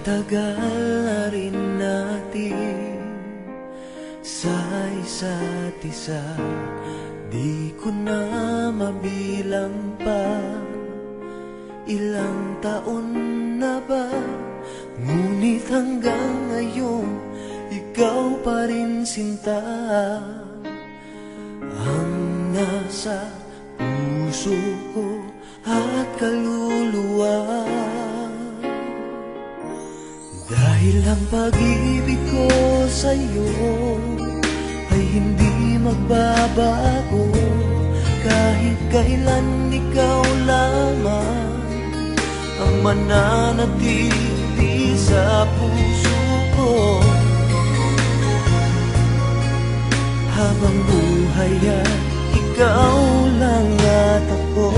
tagal na rin natin sa isa't isa, di ko na mabilang pa. Ilang taon na ba, ngunit hanggang ngayon ikaw pa rin sinta ang nasa puso ko at kaluluwa. Dahil ang pag-ibig ko sa'yo ay hindi magbabago, kahit kailan ikaw lamang ang mananatili sa puso ko. Habang buhay ay ikaw lang at ako.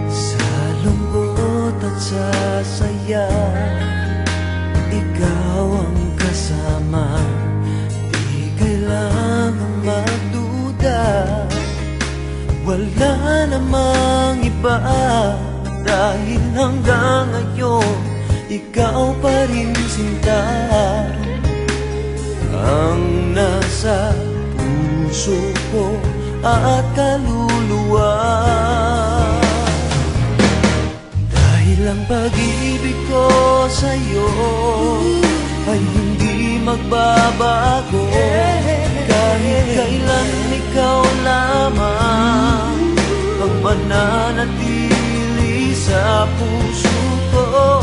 Sa lungkot at sa saya, ikaw ang kasama. Di kailangang magduda, wala namang iba. Dahil hanggang ngayon ikaw pa rin sinta ang nasa puso ko at kaluluwa. Dahil ang pag-ibig ko sa'yo ay hindi magbabago, kahit kailan ikaw lamang ang mananatili sa puso ko.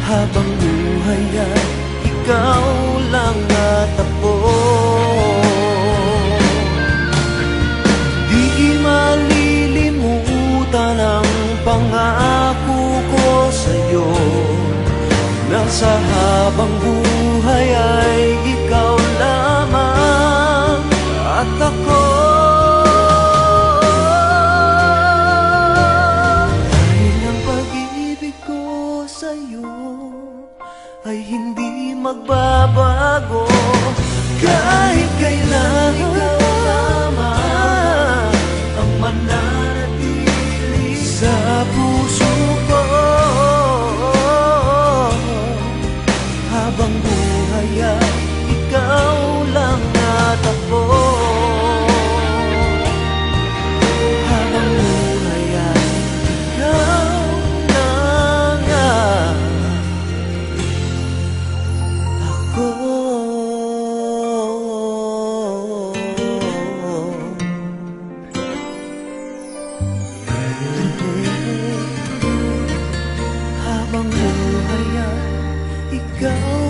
Habang buhay ay ikaw lang at ako. Di malilimutan ang pangako ko sa'yo, na sa habang buhay ay ikaw lamang at ako. Ay hindi magbabago, kahit kailan ikaw lamang ang mananatili sa puso ko. Habang buhay ay ikaw lang at ako. Habang buhay ay ikaw lang at habang buhay ay ikaw